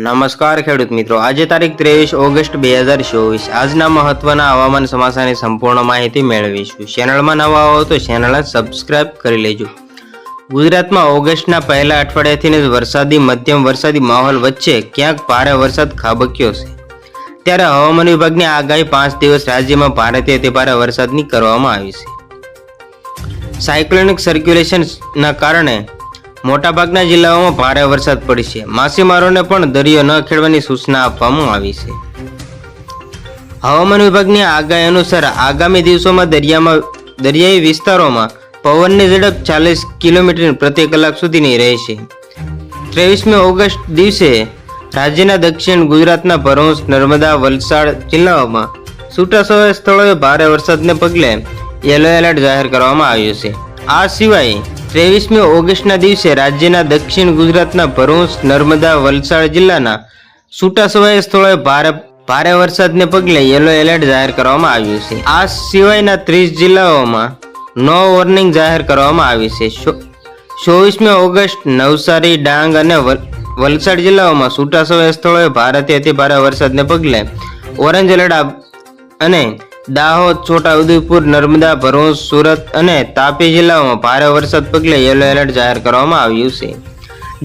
નમસ્કાર ખેડૂત મિત્રો, આજે તારીખ 23 ઓગસ્ટ 2024 આજના મહત્વના હવામાન સમાચારની સંપૂર્ણ માહિતી મેળવીશું। ચેનલમાં નવા હો તો ચેનલને સબસ્ક્રાઇબ કરી લેજો। ગુજરાતમાં ઓગસ્ટના પહેલા અઠવાડિયાથી જ વરસાદી મધ્યમ વરસાદી માહોલ વચ્ચે ક્યાંક ભારે વરસાદ ખાબક્યો છે, ત્યારે હવામાન વિભાગની આગાહી 5 દિવસ રાજ્યમાં ભારેથી અતિ ભારે વરસાદની કરવામાં આવી છે। સાયક્લોનિક સર્ક્યુલેશનના કારણે મોટાભાગના જિલ્લાઓમાં ભારે વરસાદ પડશે। માછીમારોને પણ દરિયો ન ખેડવાની સૂચના આપવામાં આવી છે। હવામાન વિભાગની આગાહી અનુસાર આગામી દિવસોમાં દરિયાઈ વિસ્તારોમાં પવનની ઝડપ 40 કિલોમીટર પ્રતિ કલાક સુધીની રહેશે। 23મી ઓગસ્ટ દિવસે રાજ્યના દક્ષિણ ગુજરાતના ભરૂચ, નર્મદા, વલસાડ જિલ્લાઓમાં છૂટાછવાયા સ્થળોએ ભારે વરસાદને પગલે યલો એલર્ટ જાહેર કરવામાં આવ્યું છે। આ સિવાય 23મી ઓગસ્ટના દિવસે રાજ્યના દક્ષિણ ગુજરાતના ભરૂચ, નર્મદા, વલસાડ જિલ્લાના છૂટાછવાયા સ્થળોએ ભારે વરસાદને પગલે યલો એલર્ટ જાહેર કરવામાં આવ્યું છે। આ સિવાયના 30 જિલ્લાઓમાં નો વોર્નિંગ જાહેર કરવામાં આવી છે। 24મી ઓગસ્ટ નવસારી, ડાંગ અને વલસાડ જિલ્લાઓમાં છૂટાછવાયા સ્થળોએ ભારેથી અતિ ભારે વરસાદને પગલે ઓરેન્જ એલર્ટ અને દાહોદ, છોટાઉદેપુર, નર્મદા, ભરૂચ, સુરત અને તાપી જિલ્લાઓમાં ભારે વરસાદ પગલે યલો એલર્ટ જાહેર કરવામાં આવ્યું છે,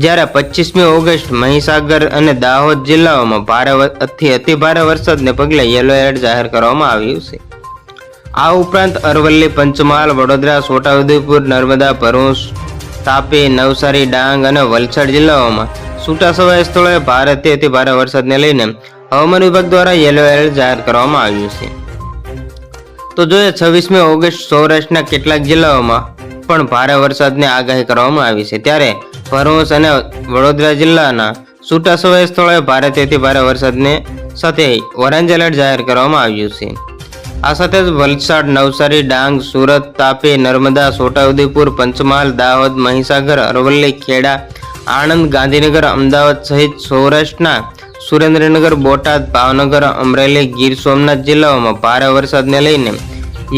જ્યારે 25મી ઓગસ્ટ મહીસાગર અને દાહોદ જિલ્લાઓમાં ભારેથી અતિ ભારે વરસાદને પગલે યલો એલર્ટ જાહેર કરવામાં આવ્યું છે। આ ઉપરાંત અરવલ્લી, પંચમહાલ, વડોદરા, છોટાઉદેપુર, નર્મદા, ભરૂચ, તાપી, નવસારી, ડાંગ અને વલસાડ જિલ્લાઓમાં છૂટાછવાયા સ્થળોએ ભારેથી અતિ ભારે વરસાદને લઈને હવામાન વિભાગ દ્વારા યલો એલર્ટ જાહેર કરવામાં આવ્યું છે। તો જોઈએ 26મી ઓગસ્ટ સૌરાષ્ટ્રના કેટલાક જિલ્લાઓમાં પણ ભારે વરસાદની આગાહી કરવામાં આવી છે, ત્યારે ભરૂચ અને વડોદરા જિલ્લાના છૂટાછવાયા સ્થળોએ ભારેથી અતિ ભારે વરસાદને સાથે ઓરેન્જ એલર્ટ જાહેર કરવામાં આવ્યું છે। આ સાથે જ વલસાડ, નવસારી, ડાંગ, સુરત, તાપી, નર્મદા, છોટાઉદેપુર, પંચમહાલ, દાહોદ, મહીસાગર, અરવલ્લી, ખેડા, આણંદ, ગાંધીનગર, અમદાવાદ સહિત સૌરાષ્ટ્રના સુરેન્દ્રનગર, બોટાદ, ભાવનગર, અમરેલી, ગીર સોમનાથ જિલ્લાઓમાં ભારે વરસાદને લઈને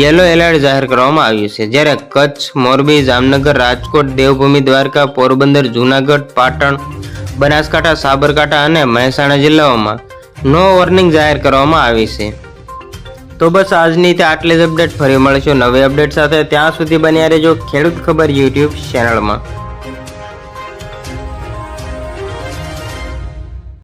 યલો એલર્ટ જાહેર કરવામાં આવ્યું છે, જ્યારે કચ્છ, મોરબી, જામનગર, રાજકોટ, દેવભૂમિ દ્વારકા, પોરબંદર, જૂનાગઢ, પાટણ, બનાસકાંઠા, સાબરકાંઠા અને મહેસાણા જિલ્લાઓમાં નો વોર્નિંગ જાહેર કરવામાં આવી છે। તો બસ આજની આટલી જ અપડેટ, ફરી મળીશું નવી અપડેટ સાથે। ત્યાં સુધી બન્યા રહેજો ખેડૂત ખબર યુટ્યુબ ચેનલમાં।